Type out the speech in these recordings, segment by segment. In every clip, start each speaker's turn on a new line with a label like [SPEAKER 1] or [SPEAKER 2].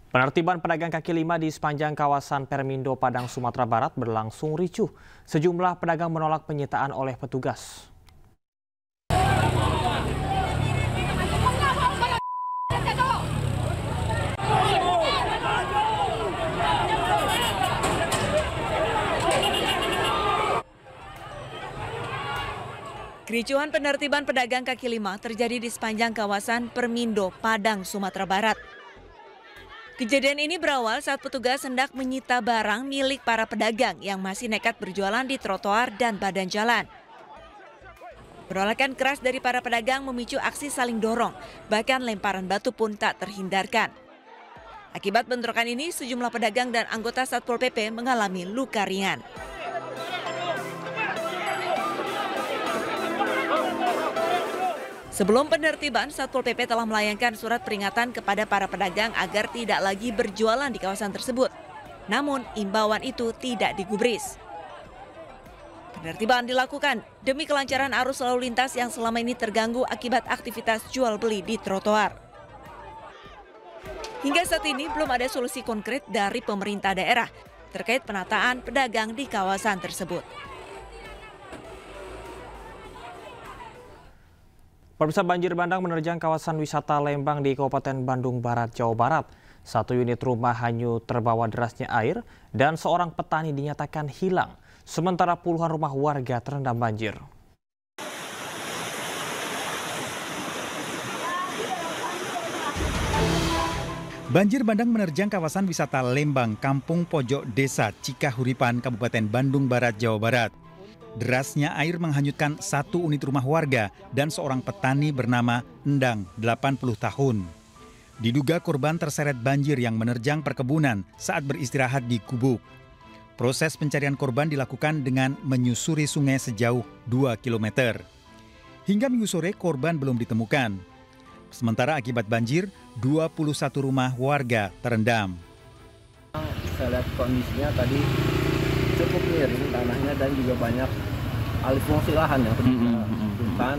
[SPEAKER 1] Penertiban pedagang kaki lima di sepanjang kawasan Permindo, Padang, Sumatera Barat berlangsung ricuh. Sejumlah pedagang menolak penyitaan oleh petugas.
[SPEAKER 2] Kericuhan penertiban pedagang kaki lima terjadi di sepanjang kawasan Permindo, Padang, Sumatera Barat. Kejadian ini berawal saat petugas hendak menyita barang milik para pedagang yang masih nekat berjualan di trotoar dan badan jalan. Penolakan keras dari para pedagang memicu aksi saling dorong, bahkan lemparan batu pun tak terhindarkan. Akibat bentrokan ini, sejumlah pedagang dan anggota Satpol PP mengalami luka ringan. Sebelum penertiban, Satpol PP telah melayangkan surat peringatan kepada para pedagang agar tidak lagi berjualan di kawasan tersebut. Namun, imbauan itu tidak digubris. Penertiban dilakukan demi kelancaran arus lalu lintas yang selama ini terganggu akibat aktivitas jual beli di trotoar. Hingga saat ini belum ada solusi konkret dari pemerintah daerah terkait penataan pedagang di kawasan tersebut.
[SPEAKER 1] Pemirsa, banjir bandang menerjang kawasan wisata Lembang di Kabupaten Bandung Barat, Jawa Barat. 1 unit rumah hanyut terbawa derasnya air dan seorang petani dinyatakan hilang. Sementara puluhan rumah warga terendam banjir.
[SPEAKER 3] Banjir bandang menerjang kawasan wisata Lembang, Kampung Pojok Desa Cikahuripan, Kabupaten Bandung Barat, Jawa Barat. Derasnya air menghanyutkan 1 unit rumah warga dan seorang petani bernama Endang, 80 tahun. Diduga korban terseret banjir yang menerjang perkebunan saat beristirahat di gubuk. Proses pencarian korban dilakukan dengan menyusuri sungai sejauh 2 km. Hingga minggu sore korban belum ditemukan. Sementara akibat banjir, 21 rumah warga terendam.
[SPEAKER 4] Saya lihat kondisinya tadi cukup miring tanahnya dan juga banyak alih fungsi lahan yang hutan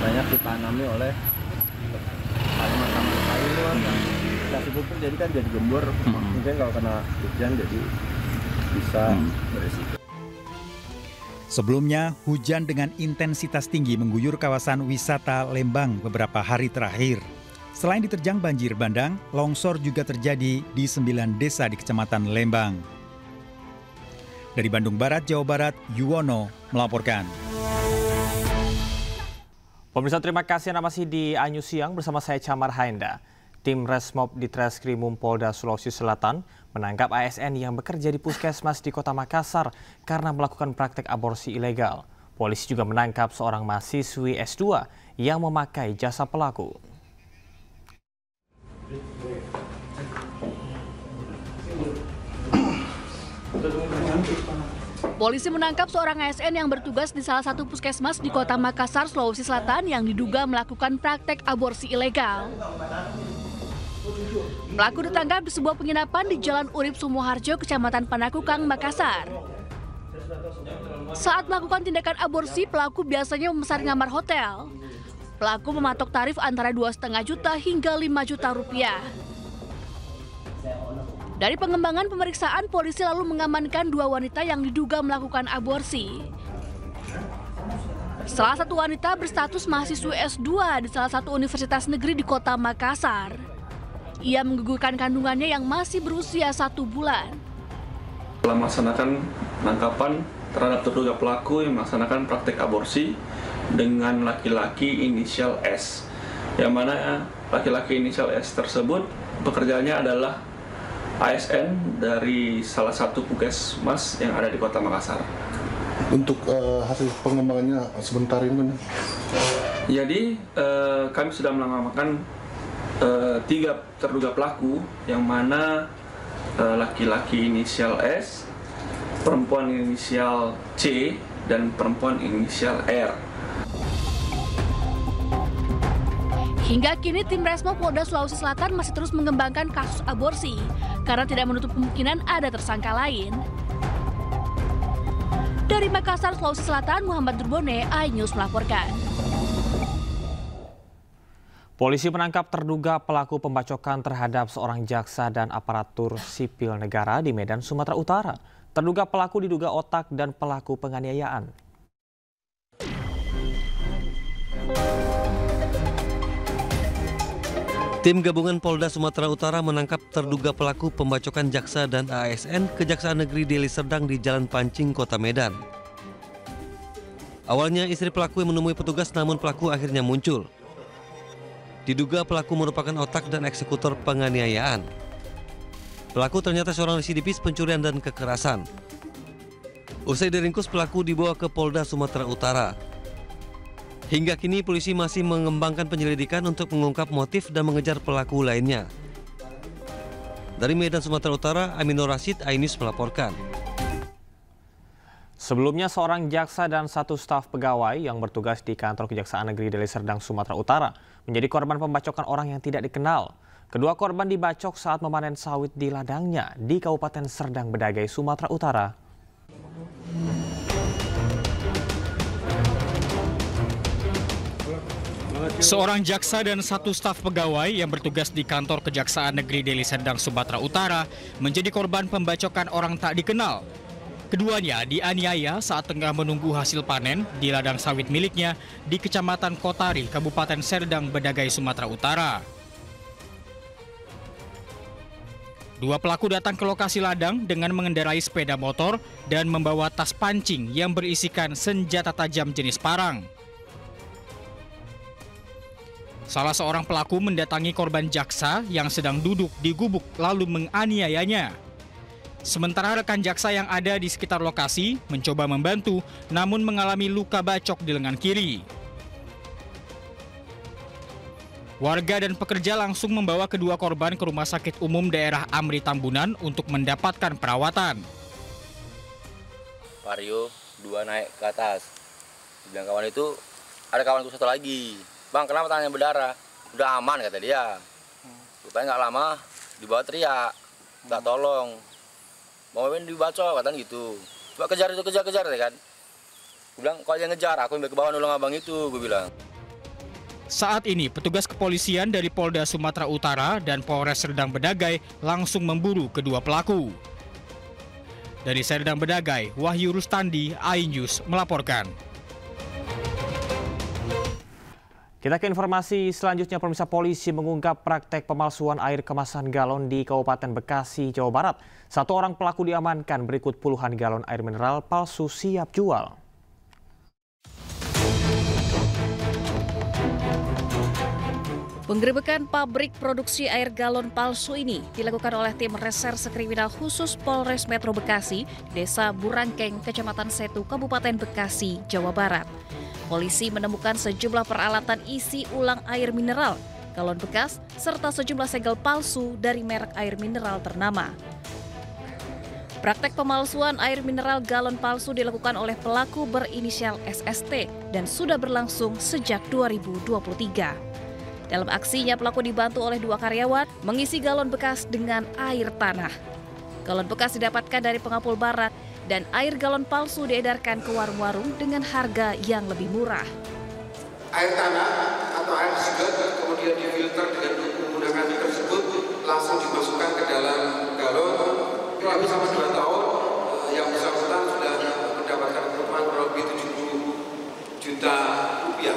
[SPEAKER 4] banyak ditanami oleh tanaman-tanaman sayur yang kasih pupuk, jadi kan jadi gembur. Mungkin kalau kena hujan jadi bisa berisiko.
[SPEAKER 3] Sebelumnya, hujan dengan intensitas tinggi mengguyur kawasan wisata Lembang beberapa hari terakhir. Selain diterjang banjir bandang, longsor juga terjadi di 9 desa di Kecamatan Lembang. Dari Bandung Barat, Jawa Barat, Yuwono melaporkan.
[SPEAKER 1] Pemirsa, terima kasih Anda masih di Anyu Siang bersama saya Camar Haenda. Tim Resmob di Treskrimum Polda Sulawesi Selatan menangkap ASN yang bekerja di puskesmas di Kota Makassar karena melakukan praktek aborsi ilegal. Polisi juga menangkap seorang mahasiswi S2 yang memakai jasa pelaku.
[SPEAKER 5] Polisi menangkap seorang ASN yang bertugas di salah satu puskesmas di Kota Makassar, Sulawesi Selatan yang diduga melakukan praktek aborsi ilegal. Pelaku ditangkap di sebuah penginapan di Jalan Urip Sumoharjo, Kecamatan Panakukang, Makassar. Saat melakukan tindakan aborsi, pelaku biasanya memesan kamar hotel. Pelaku mematok tarif antara 2,5 juta hingga 5 juta rupiah. Dari pengembangan pemeriksaan, polisi lalu mengamankan 2 wanita yang diduga melakukan aborsi. Salah satu wanita berstatus mahasiswa S2 di salah satu universitas negeri di Kota Makassar. Ia menggugurkan kandungannya yang masih berusia 1 bulan.
[SPEAKER 6] Telah melaksanakan penangkapan terhadap terduga pelaku yang melaksanakan praktek aborsi dengan laki-laki inisial S. Yang mana laki-laki inisial S tersebut pekerjaannya adalah ASN dari salah satu puskesmas yang ada di Kota Makassar.
[SPEAKER 7] Untuk hasil pengembangannya sebentar ini,
[SPEAKER 6] jadi kami sudah mengamankan 3 terduga pelaku, yang mana laki-laki inisial S, perempuan inisial C, dan perempuan inisial R.
[SPEAKER 5] Hingga kini tim Resmob Polda Sulawesi Selatan masih terus mengembangkan kasus aborsi karena tidak menutup kemungkinan ada tersangka lain. Dari Makassar, Sulawesi Selatan, Muhammad Durbone, iNews melaporkan.
[SPEAKER 1] Polisi menangkap terduga pelaku pembacokan terhadap seorang jaksa dan aparatur sipil negara di Medan, Sumatera Utara. Terduga pelaku diduga otak dan pelaku penganiayaan.
[SPEAKER 8] Tim gabungan Polda Sumatera Utara menangkap terduga pelaku pembacokan jaksa dan ASN Kejaksaan Negeri Deli Serdang di Jalan Pancing, Kota Medan. Awalnya istri pelaku yang menemui petugas, namun pelaku akhirnya muncul. Diduga pelaku merupakan otak dan eksekutor penganiayaan. Pelaku ternyata seorang residivis pencurian dan kekerasan. Usai diringkus, pelaku dibawa ke Polda Sumatera Utara. Hingga kini polisi masih mengembangkan penyelidikan untuk mengungkap motif dan mengejar pelaku lainnya. Dari Medan, Sumatera Utara, Aminur Rashid, iNews melaporkan.
[SPEAKER 1] Sebelumnya seorang jaksa dan satu staf pegawai yang bertugas di kantor Kejaksaan Negeri Deli Serdang, Sumatera Utara menjadi korban pembacokan orang yang tidak dikenal. Kedua korban dibacok saat memanen sawit di ladangnya di Kabupaten Serdang Bedagai, Sumatera Utara.
[SPEAKER 9] Seorang jaksa dan satu staf pegawai yang bertugas di kantor Kejaksaan Negeri Deli Serdang, Sumatera Utara menjadi korban pembacokan orang tak dikenal. Keduanya dianiaya saat tengah menunggu hasil panen di ladang sawit miliknya di Kecamatan Kotari, Kabupaten Serdang Bedagai, Sumatera Utara. Dua pelaku datang ke lokasi ladang dengan mengendarai sepeda motor dan membawa tas pancing yang berisikan senjata tajam jenis parang. Salah seorang pelaku mendatangi korban jaksa yang sedang duduk di gubuk lalu menganiayanya. Sementara rekan jaksa yang ada di sekitar lokasi mencoba membantu, namun mengalami luka bacok di lengan kiri. Warga dan pekerja langsung membawa kedua korban ke Rumah Sakit Umum Daerah Amri Tambunan untuk mendapatkan perawatan.
[SPEAKER 10] Vario, dua naik ke atas. Bilang kawan itu, ada kawanku satu lagi. Bang, kenapa tangannya berdarah? Udah aman, kata dia. Rupanya nggak lama, dibawa teriak. Nggak tolong. Mau main dibacok, katanya gitu. Coba kejar itu, kejar ya kan. Gue bilang, kalau dia ngejar, aku yang ke bawah nolong abang itu, gue bilang.
[SPEAKER 9] Saat ini, petugas kepolisian dari Polda Sumatera Utara dan Polres Serdang Bedagai langsung memburu kedua pelaku. Dari Serdang Bedagai, Wahyu Rustandi, iNews melaporkan.
[SPEAKER 1] Kita ke informasi selanjutnya. Pemirsa, polisi mengungkap praktek pemalsuan air kemasan galon di Kabupaten Bekasi, Jawa Barat. Satu orang pelaku diamankan berikut puluhan galon air mineral palsu siap jual.
[SPEAKER 2] Penggerebekan pabrik produksi air galon palsu ini dilakukan oleh tim reserse kriminal khusus Polres Metro Bekasi, Desa Burangkeng, Kecamatan Setu, Kabupaten Bekasi, Jawa Barat. Polisi menemukan sejumlah peralatan isi ulang air mineral, galon bekas, serta sejumlah segel palsu dari merek air mineral ternama. Praktek pemalsuan air mineral galon palsu dilakukan oleh pelaku berinisial SST dan sudah berlangsung sejak 2023. Dalam aksinya, pelaku dibantu oleh dua karyawan mengisi galon bekas dengan air tanah. Galon bekas didapatkan dari pengapul barat dan air galon palsu diedarkan ke warung-warung dengan harga yang lebih murah.
[SPEAKER 11] Air tanah atau air sigat kemudian difilter dengan menggunakan tersebut langsung dimasukkan ke dalam galon. Kurang selama 2 tahun yang bersangkutan sudah mendapatkan keuntungan kurang lebih 70 juta rupiah.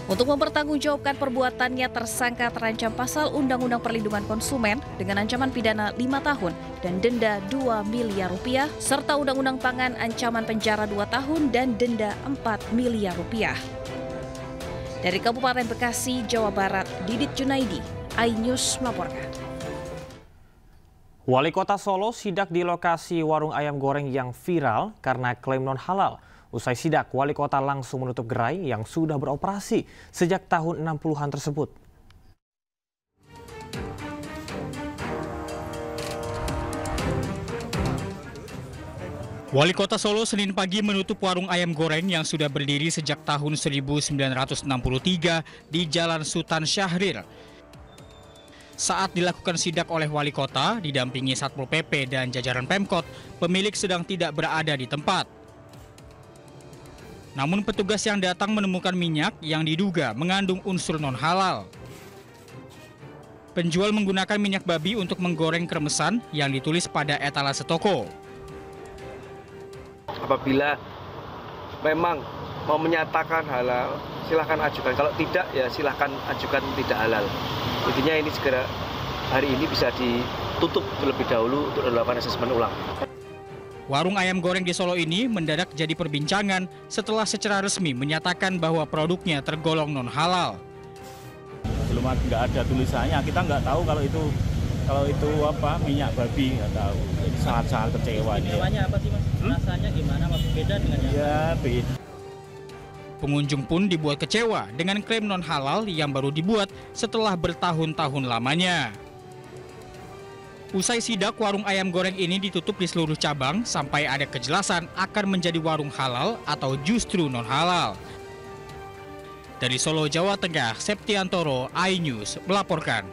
[SPEAKER 2] Untuk mempertanggungjawabkan perbuatannya, tersangka terancam pasal Undang-Undang Perlindungan Konsumen dengan ancaman pidana 5 tahun dan denda 2 miliar rupiah, serta Undang-Undang Pangan ancaman penjara 2 tahun dan denda 4 miliar rupiah. Dari Kabupaten Bekasi, Jawa Barat, Didit Junaidi, iNews melaporkan.
[SPEAKER 1] Wali Kota Solo sidak di lokasi warung ayam goreng yang viral karena klaim non-halal. Usai sidak, Wali Kota langsung menutup gerai yang sudah beroperasi sejak tahun 60-an tersebut.
[SPEAKER 9] Wali Kota Solo Senin pagi menutup warung ayam goreng yang sudah berdiri sejak tahun 1963 di Jalan Sultan Syahrir. Saat dilakukan sidak oleh Wali Kota, didampingi Satpol PP dan jajaran Pemkot, pemilik sedang tidak berada di tempat. Namun petugas yang datang menemukan minyak yang diduga mengandung unsur non-halal. Penjual menggunakan minyak babi untuk menggoreng kremesan yang ditulis pada etalase toko.
[SPEAKER 12] Apabila memang mau menyatakan halal, silahkan ajukan. Kalau tidak, ya silahkan ajukan tidak halal. Intinya ini segera hari ini bisa ditutup terlebih dahulu untuk dilakukan asesmen ulang.
[SPEAKER 9] Warung ayam goreng di Solo ini mendadak jadi perbincangan setelah secara resmi menyatakan bahwa produknya tergolong non-halal.
[SPEAKER 13] Belum nggak ada tulisannya, kita nggak tahu kalau itu apa minyak babi, nggak tahu. Jadi sangat kecewa.
[SPEAKER 14] Istimewanya apa sih Mas? Rasanya gimana Mas? Beda dengan yang
[SPEAKER 13] ya, beda.
[SPEAKER 9] Pengunjung pun dibuat kecewa dengan klaim non-halal yang baru dibuat setelah bertahun-tahun lamanya. Usai sidak, warung ayam goreng ini ditutup di seluruh cabang sampai ada kejelasan akan menjadi warung halal atau justru non-halal. Dari Solo, Jawa Tengah, Septiantoro, iNews melaporkan.